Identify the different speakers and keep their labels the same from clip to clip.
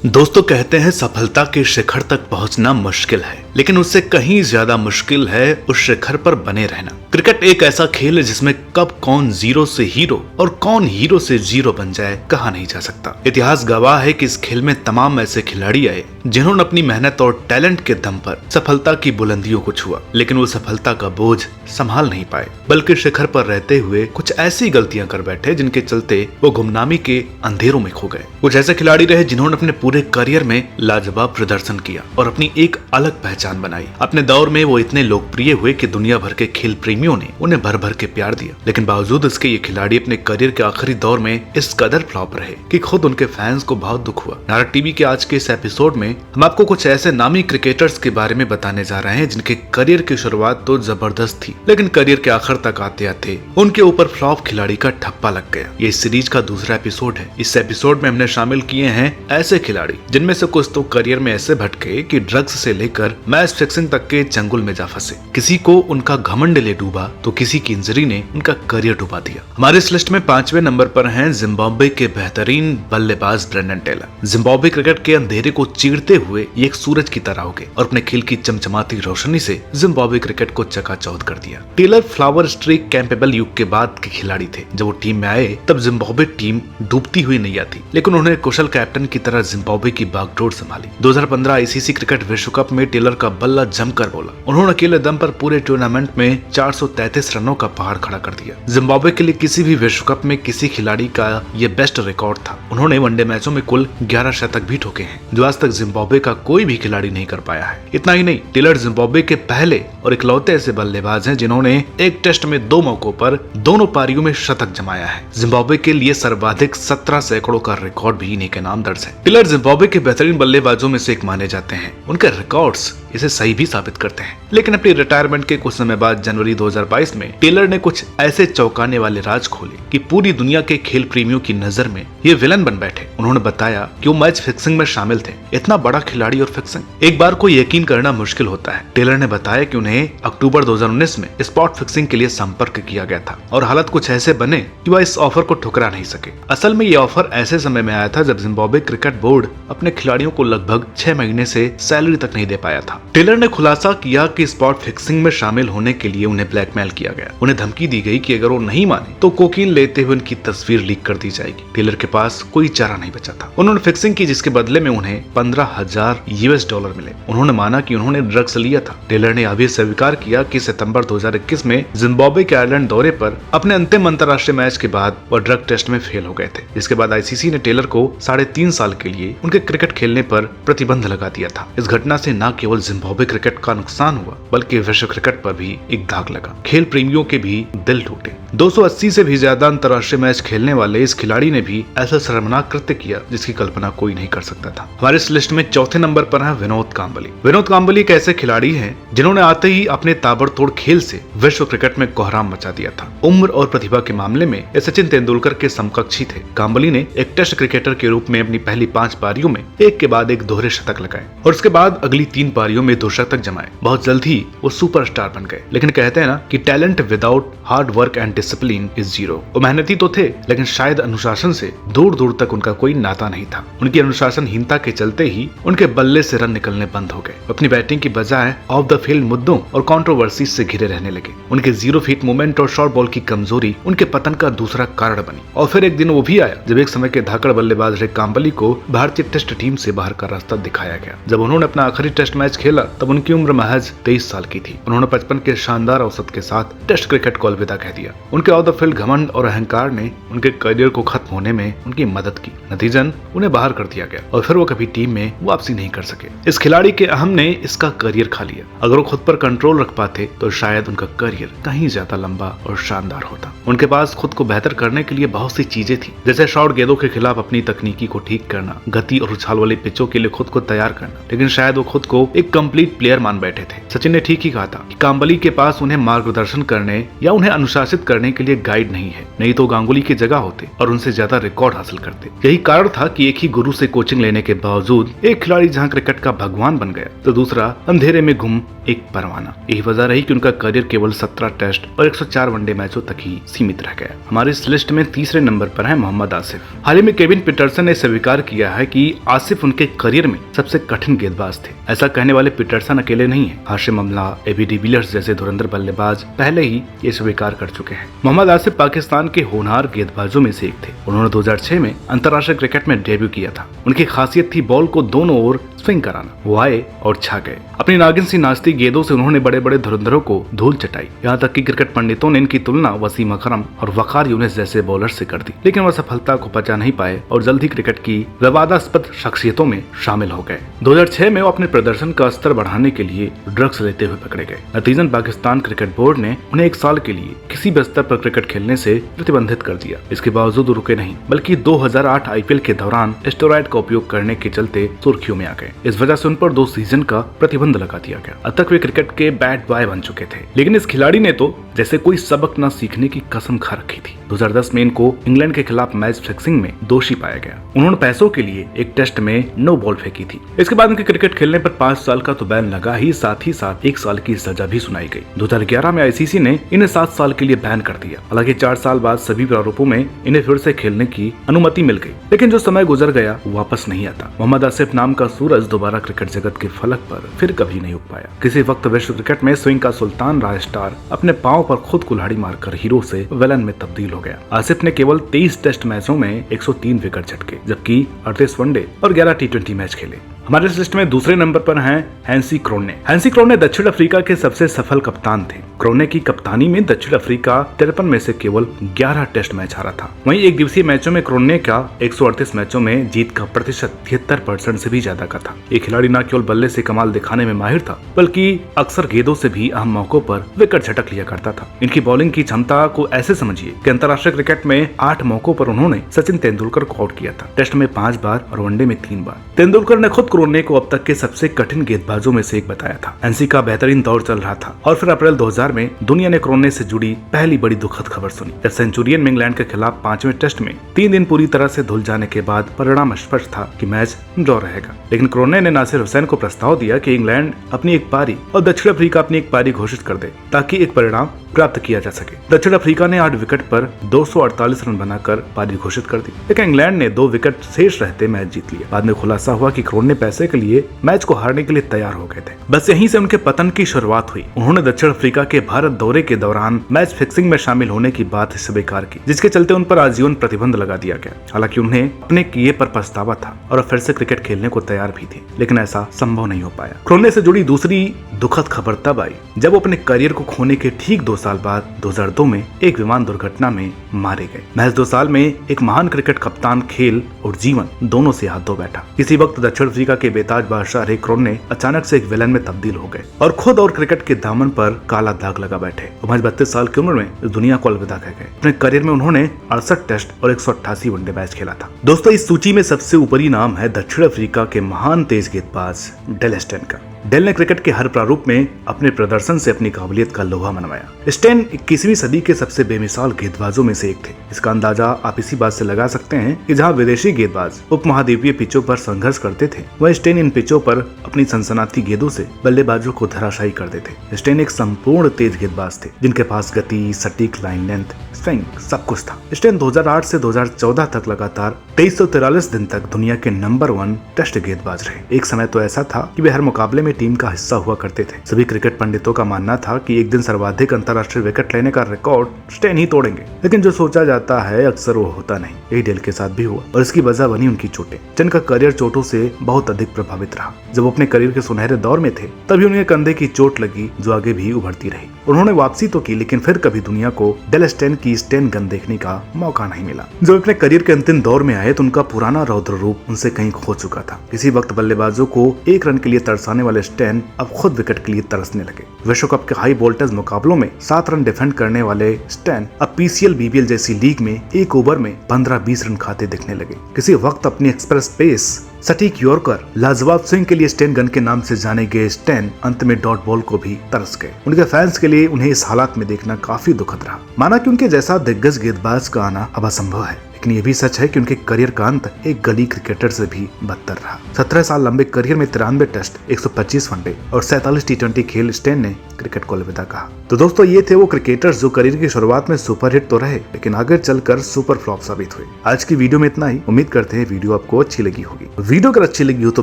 Speaker 1: दोस्तों कहते हैं सफलता के शिखर तक पहुंचना मुश्किल है, लेकिन उससे कहीं ज्यादा मुश्किल है उस शिखर पर बने रहना। क्रिकेट एक ऐसा खेल है जिसमें कब कौन जीरो से हीरो और कौन हीरो से जीरो बन जाए कहा नहीं जा सकता। इतिहास गवाह है कि इस खेल में तमाम ऐसे खिलाड़ी आए जिन्होंने अपनी मेहनत और टैलेंट के दम पर सफलता की बुलंदियों को छुआ, लेकिन वो सफलता का बोझ संभाल नहीं पाए, बल्कि शिखर पर रहते हुए कुछ ऐसी गलतियां कर बैठे जिनके चलते वो गुमनामी के अंधेरों में खो गए। कुछ ऐसे खिलाड़ी रहे जिन्होंने अपने पूरे करियर में लाजवाब प्रदर्शन किया और अपनी एक अलग पहचान बनाई। अपने दौर में वो इतने लोकप्रिय हुए कि दुनिया भर के खेल प्रेमियों ने उन्हें भर भर के प्यार दिया, लेकिन बावजूद इसके ये खिलाड़ी अपने करियर के आखिरी दौर में इस कदर फ्लॉप रहे कि खुद उनके फैंस को बहुत दुख हुआ। नारद टीवी के आज के इस एपिसोड में हम आपको कुछ ऐसे नामी क्रिकेटर्स के बारे में बताने जा रहे हैं जिनके करियर की शुरुआत तो जबरदस्त थी, लेकिन करियर के आखिर तक आते आते उनके ऊपर फ्लॉप खिलाड़ी का ठप्पा लग गया। ये इस सीरीज का दूसरा एपिसोड है। इस एपिसोड में हमने शामिल किए हैं ऐसे खिलाड़ी जिनमें से कुछ तो करियर में ऐसे भटके कि ड्रग्स से लेकर मैच फिक्सिंग तक के चंगुल में जा फंसे। किसी को उनका घमंड ले डूबा तो किसी की इंजरी ने उनका करियर डुबा दिया। हमारे इस लिस्ट में 5वें नंबर पर हैं जिम्बाब्वे के बेहतरीन बल्लेबाज ब्रेंडन टेलर। जिम्बाब्वे क्रिकेट के अंधेरे को चीरते हुए ये एक सूरज की तरह हो गए और अपने खेल की चमचमाती रोशनी से जिम्बाब्वे क्रिकेट को चकाचौंध कर दिया। टेलर फ्लावर स्ट्रीक कैपेबल युग के बाद के खिलाड़ी थे। जब वो टीम में आए तब जिम्बाब्वे टीम डूबती हुई नैया थी, लेकिन उन्होंने कुशल कैप्टन की तरह जिम्बाब्वे की बागडोर संभाली। 2015 आईसीसी क्रिकेट विश्व कप में टेलर का बल्ला जमकर बोला। उन्होंने अकेले दम पर पूरे टूर्नामेंट में 433 रनों का पहाड़ खड़ा कर दिया। जिम्बाब्वे के लिए किसी भी विश्व कप में किसी खिलाड़ी का यह बेस्ट रिकॉर्ड था। उन्होंने वनडे मैचों में कुल 11 शतक भी ठोके हैं, जो आज तक जिम्बाब्वे का कोई भी खिलाड़ी नहीं कर पाया है। इतना ही नहीं, टेलर जिम्बाब्वे के पहले और इकलौते ऐसे बल्लेबाज हैं जिन्होंने एक टेस्ट में 2 मौकों पर दोनों पारियों में शतक जमाया है। जिम्बाब्वे के लिए सर्वाधिक 17 सैकड़ों का रिकॉर्ड भी इन्हीं के नाम दर्ज है। टेलर जिम्बाब्वे के बेहतरीन बल्लेबाजों में से एक माने जाते हैं। उनके रिकॉर्ड्स इसे सही भी साबित करते हैं, लेकिन अपनी रिटायरमेंट के कुछ समय बाद जनवरी 2022 में टेलर ने कुछ ऐसे चौंकाने वाले राज खोले कि पूरी दुनिया के खेल प्रेमियों की नजर में ये विलन बन बैठे। उन्होंने बताया कि वो मैच फिक्सिंग में शामिल थे। इतना बड़ा खिलाड़ी और फिक्सिंग, एक बार को यकीन करना मुश्किल होता है। टेलर ने बताया कि उन्हें अक्टूबर 2019 में स्पॉट फिक्सिंग के लिए संपर्क किया गया था और हालात कुछ ऐसे बने कि वह इस ऑफर को ठुकरा नहीं सके। असल में ये ऑफर ऐसे समय में आया था जब जिम्बाब्वे क्रिकेट बोर्ड अपने खिलाड़ियों को लगभग 6 महीने से सैलरी तक नहीं दे पाया था। टेलर ने खुलासा किया कि स्पॉट फिक्सिंग में शामिल होने के लिए उन्हें ब्लैकमेल किया गया। उन्हें धमकी दी गई कि अगर वो नहीं माने तो कोकीन लेते हुए उनकी तस्वीर लीक कर दी जाएगी। टेलर के पास कोई चारा नहीं बचा था। उन्होंने फिक्सिंग की, जिसके बदले में उन्हें $15,000 मिले। उन्होंने माना कि उन्होंने ड्रग्स लिया था। टेलर ने अभी स्वीकार किया कि सितंबर 2021 में जिम्बाब्वे के आयरलैंड दौरे पर अपने अंतिम अंतर्राष्ट्रीय मैच के बाद वह ड्रग टेस्ट में फेल हो गए थे। जिसके बाद आईसीसी ने टेलर को 3.5 साल के लिए उनके क्रिकेट खेलने पर प्रतिबंध लगा दिया था। इस घटना से न केवल जिम्बाब्वे क्रिकेट का नुकसान हुआ, बल्कि विश्व क्रिकेट पर भी एक दाग लगा। खेल प्रेमियों के भी दिल टूटे। 280 से भी ज्यादा अंतर्राष्ट्रीय मैच खेलने वाले इस खिलाड़ी ने भी ऐसा शर्मनाक कृत्य किया जिसकी कल्पना कोई नहीं कर सकता था। हमारे इस लिस्ट में 4थे नंबर पर है विनोद कांबली। विनोद कांबली एक ऐसे खिलाड़ी हैं जिन्होंने आते ही अपने ताबड़तोड़ खेल से विश्व क्रिकेट में कोहराम मचा दिया था। उम्र और प्रतिभा के मामले में ये सचिन तेंदुलकर के समकक्षी थे। कांबली ने एक टेस्ट क्रिकेटर के रूप में अपनी पहली 5 पारियों में एक के बाद एक दोहरे शतक लगाए और उसके बाद अगली 3 पारियों में 2 शतक जमाए। बहुत जल्द ही वो सुपरस्टार बन गए। लेकिन कहते हैं ना कि talent without hard work and discipline is zero. वो मेहनती तो थे, लेकिन शायद अनुशासन से दूर दूर तक उनका कोई नाता नहीं था। उनकी अनुशासनहीनता के चलते ही उनके बल्ले से रन निकलने बंद हो गए। अपनी बैटिंग की बजाय ऑफ द फील्ड मुद्दों और कंट्रोवर्सी से घिरे रहने लगे। उनके 0 फीट मूवमेंट और शॉर्ट बॉल की कमजोरी उनके पतन का दूसरा कारण बनी। और फिर एक दिन वो भी आया जब एक समय के धाकड़ बल्लेबाज रे कांबली को भारतीय टेस्ट टीम से बाहर का रास्ता दिखाया गया। जब उन्होंने अपना आखिरी टेस्ट मैच खेला तब उनकी उम्र महज 23 साल की थी। उन्होंने 55 के शानदार औसत के साथ टेस्ट क्रिकेट को अलविदा कह दिया। उनके ऑफ द फील्ड घमंड और अहंकार ने उनके करियर को खत्म होने में उनकी मदद की। नतीजन उन्हें बाहर कर दिया गया और फिर वो कभी टीम में वापसी नहीं कर सके। इस खिलाड़ी के अहम ने इसका करियर खा लिया। अगर वो खुद पर कंट्रोल रख पाते तो शायद उनका करियर कहीं ज्यादा लंबा और शानदार होता। उनके पास खुद को बेहतर करने के लिए बहुत सी चीजें थी, जैसे शॉर्ट गेंदों के खिलाफ अपनी तकनीकी को ठीक करना, गति और उछाल वाली पिचों के लिए खुद को तैयार करना। लेकिन शायद वो खुद को एक कंप्लीट प्लेयर मान बैठे थे। सचिन ने ठीक ही कहा था कि काम्बली के पास उन्हें मार्गदर्शन करने या उन्हें अनुशासित करने के लिए गाइड नहीं है, नहीं तो गांगुली की जगह होते और उनसे ज्यादा रिकॉर्ड हासिल करते। यही कारण था कि एक ही गुरु से कोचिंग लेने के बावजूद एक खिलाड़ी जहां क्रिकेट का भगवान बन गया तो दूसरा अंधेरे में गुम एक परवाना। यही वजह रही कि उनका करियर केवल 17 टेस्ट और 104 वनडे मैचों तक ही सीमित रह गया। हमारे इस लिस्ट में तीसरे नंबर पर है मोहम्मद आसिफ। हाल ही में केविन पीटरसन ने स्वीकार किया है कि आसिफ उनके करियर में सबसे कठिन गेंदबाज थे। ऐसा कहने वाले पीटरसन अकेले नहीं है, हाशिम अमला, एबी डिविलियर्स जैसे धुरंधर बल्लेबाज पहले ही ये स्वीकार कर चुके हैं। मोहम्मद आसिफ पाकिस्तान के होनहार गेंदबाजों में से एक थे। उन्होंने 2006 में अंतर्राष्ट्रीय क्रिकेट में डेब्यू किया था। उनकी खासियत थी बॉल को दोनों ओर स्विंग कराना। वो आए और छा गए। अपनी नागिन सी नाचती गेंदों से उन्होंने बड़े बड़े धुरंधरों को धूल चटाई। यहाँ तक कि क्रिकेट पंडितों ने इनकी तुलना वसीम अकरम और वकार यूनिस जैसे बॉलर से कर दी, लेकिन वह सफलता को पचा नहीं पाए और जल्द ही क्रिकेट की विवादास्पद शख्सियतों में शामिल हो गए। 2006 में वो अपने प्रदर्शन का स्तर बढ़ाने के लिए ड्रग्स लेते हुए पकड़े गए। नतीजन पाकिस्तान क्रिकेट बोर्ड ने उन्हें 1 साल के लिए किसी भी स्तर पर क्रिकेट खेलने से प्रतिबंधित कर दिया। इसके बावजूद रुके नहीं, बल्कि 2008 आईपीएल के दौरान स्टेरॉइड का उपयोग करने के चलते सुर्खियों में आ गए। इस वजह से उन पर 2 सीजन का प्रतिबंध लगा दिया गया। अब तक वे क्रिकेट के बैड बॉय बन चुके थे, लेकिन इस खिलाड़ी ने तो जैसे कोई सबक न सीखने की कसम खा रखी थी। 2010 में इनको इंग्लैंड के खिलाफ मैच फिक्सिंग में दोषी पाया गया। उन्होंने पैसों के लिए एक टेस्ट में नो बॉल फेंकी थी। इसके बाद उनके क्रिकेट खेलने पर 5 साल का तो बैन लगा ही साथ 1 साल की सजा भी सुनाई गई। 2011 में आईसीसी ने इन्हें 7 साल के लिए बैन कर दिया। हालांकि 4 साल बाद सभी प्रारूपों में इन्हें फिर से खेलने की अनुमति मिल गई, लेकिन जो समय गुजर गया वापस नहीं आता। मोहम्मद आसिफ नाम का सूरज दोबारा क्रिकेट जगत के फलक पर फिर कभी नहीं उग पाया। किसी वक्त विश्व क्रिकेट में स्विंग का सुल्तान रहा स्टार अपने पांव पर खुद कुल्हाड़ी मारकर हीरो से विलन में तब्दील हो गया। आसिफ ने केवल 23 टेस्ट मैचों में 103 विकेट झटके, जबकि 38 वनडे और 11 टी20 मैच खेले। हमारे इस लिस्ट में दूसरे नंबर पर हैं हैंसी क्रोन्ने। हैंसी क्रोन्ने दक्षिण अफ्रीका के सबसे सफल कप्तान थे। क्रोन्ने की कप्तानी में दक्षिण अफ्रीका 53 में से केवल 11 टेस्ट मैच हारा था। वहीं एक दिवसीय मैचों में क्रोन्ने का 138 मैचों में जीत का प्रतिशत 73% से भी ज्यादा का था। ये खिलाड़ी न केवल बल्ले से कमाल दिखाने में माहिर था, बल्कि अक्सर गेंदों से भी अहम मौकों पर विकेट झटक लिया करता था। इनकी बॉलिंग की क्षमता को ऐसे समझिए कि अंतर्राष्ट्रीय क्रिकेट में 8 मौकों पर उन्होंने सचिन तेंदुलकर को आउट किया था। टेस्ट में 5 बार और वनडे में 3 बार। तेंदुलकर ने खुद क्रोन्ने को अब तक के सबसे कठिन गेंदबाजों में से एक बताया था। हैंसी का बेहतरीन दौर चल रहा था और फिर अप्रैल 2000 में दुनिया ने क्रोन्ने से जुड़ी पहली बड़ी दुखद खबर सुनी। जब सेंचुरियन में इंग्लैंड के खिलाफ 5वें टेस्ट में 3 दिन पूरी तरह से धुल जाने के बाद परिणाम स्पष्ट था कि मैच ड्रॉ रहेगा, लेकिन क्रोन्ने ने नासिर हुसैन को प्रस्ताव दिया कि इंग्लैंड अपनी एक पारी और दक्षिण अफ्रीका अपनी एक पारी घोषित कर दे ताकि एक परिणाम प्राप्त किया जा सके। दक्षिण अफ्रीका ने 8 विकेट पर 248 रन बनाकर पारी घोषित कर दी, लेकिन इंग्लैंड ने 2 विकेट शेष रहते मैच जीत लिया। बाद में खुलासा हुआ कि क्रोन्ने पैसे के लिए मैच को हारने के लिए तैयार हो गए थे। बस यहीं से उनके पतन की शुरुआत हुई। उन्होंने दक्षिण अफ्रीका के भारत दौरे के दौरान मैच फिक्सिंग में शामिल होने की बात स्वीकार की, जिसके चलते उन पर आजीवन प्रतिबंध लगा दिया गया। हालांकि उन्हें अपने किए पर पछतावा था और फिर से क्रिकेट खेलने को तैयार भी थे, लेकिन ऐसा संभव नहीं हो पाया। क्रोन्ने से जुड़ी दूसरी दुखद खबर तब आई जब वो अपने करियर को खोने के ठीक 2 साल बाद 2002 में एक विमान दुर्घटना में मारे गए। महज 2 साल में एक महान क्रिकेट कप्तान खेल और जीवन दोनों से हाथ धो बैठा। किसी वक्त दक्षिण अफ्रीका के बेताज बादशाह रे क्रोन्ने अचानक से एक विलन में तब्दील हो गए और खुद और क्रिकेट के दामन पर काला दाग लगा बैठे। महज 32 साल की उम्र में इस दुनिया को अलविदा कह गए। अपने करियर में उन्होंने 68 टेस्ट और 188 वनडे मैच खेला था। दोस्तों, इस सूची में सबसे ऊपरी नाम है दक्षिण अफ्रीका के महान तेज गेंदबाज डेल स्टेन का। डेल ने क्रिकेट के हर प्रारूप में अपने प्रदर्शन से अपनी काबिलियत का लोहा मनवाया। स्टेन 21वीं सदी के सबसे बेमिसाल गेंदबाजों में से एक थे। इसका अंदाजा आप इसी बात से लगा सकते हैं कि जहां विदेशी गेंदबाज उपमहाद्वीपीय पिचों पर संघर्ष करते थे, वह स्टेन इन पिचों पर अपनी सनसनाती गेंदों से बल्लेबाजों को धराशायी कर देते। स्टेन एक संपूर्ण तेज गेंदबाज थे, जिनके पास गति, सटीक लाइन लेंथ, स्विंग सब कुछ था। स्टेन 2008 से 2014 तक लगातार 2343 दिन तक दुनिया के नंबर 1 टेस्ट गेंदबाज रहे। एक समय तो ऐसा था कि वे हर मुकाबले में टीम का हिस्सा हुआ करते थे। सभी क्रिकेट पंडितों का मानना था कि एक दिन सर्वाधिक अंतर्राष्ट्रीय विकेट लेने का रिकॉर्ड स्टेन ही तोड़ेंगे, लेकिन जो सोचा जाता है अक्सर वो होता नहीं। यही डेल के साथ भी हुआ और इसकी वजह बनी उनकी चोटें, जिनका करियर चोटों से बहुत अधिक प्रभावित रहा। जब अपने करियर के सुनहरे दौर में थे, तभी उन्हें कंधे की चोट लगी जो आगे भी उभरती रही। उन्होंने वापसी तो की, लेकिन फिर कभी दुनिया को डेल स्टेन की स्टेन गन देखने का मौका नहीं मिला। जब अपने करियर के अंतिम दौर में आए तो उनका पुराना रौद्र रूप उनसे कहीं खो चुका था। किसी वक्त बल्लेबाजों को 1 रन के लिए तरसाने वाले स्टेन अब खुद विकेट के लिए तरसने लगे। विश्व कप के हाई वोल्टेज मुकाबलों में 7 रन डिफेंड करने वाले स्टेन अब पीसीएल बीबीएल जैसी लीग में एक ओवर में 15-20 रन खाते दिखने लगे। किसी वक्त अपनी एक्सप्रेस पेस, सटीक यॉर्कर, लाजवाब स्विंग के लिए स्टेन गन के नाम से जाने गए स्टेन अंत में डॉट बॉल को भी तरस गए। उनके फैंस के लिए उन्हें इस हालात में देखना काफी दुखद रहा। माना कि उनके जैसा दिग्गज गेंदबाज का आना अब असंभव है, लेकिन ये भी सच है कि उनके करियर का अंत एक गली क्रिकेटर से भी बदतर रहा। 17 साल लंबे करियर में 93 टेस्ट, 125 वनडे और 47 टी20 खेल स्टेन ने क्रिकेट को अलविदा कहा। तो दोस्तों, ये थे वो क्रिकेटर्स जो करियर की शुरुआत में सुपरहिट तो रहे, लेकिन आगे चलकर सुपर फ्लॉप साबित हुए। आज की वीडियो में इतना ही। उम्मीद करते हैं वीडियो आपको अच्छी लगी होगी। वीडियो अगर अच्छी लगी हो तो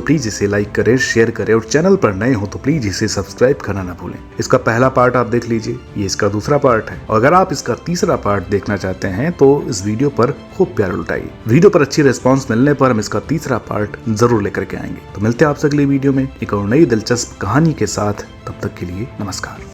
Speaker 1: प्लीज इसे लाइक करें, शेयर करें और चैनल पर नए हो तो प्लीज इसे सब्सक्राइब करना ना भूलें। इसका पहला पार्ट आप देख लीजिए, ये इसका दूसरा पार्ट है, और अगर आप इसका तीसरा पार्ट देखना चाहते हैं तो इस वीडियो पर खूब प्यार लुटाइए। वीडियो पर अच्छी रिस्पांस मिलने पर हम इसका तीसरा पार्ट जरूर लेकर के आएंगे। तो मिलते हैं आपसे अगली वीडियो में एक और नई दिलचस्प कहानी के साथ। तब तक के लिए नमस्कार।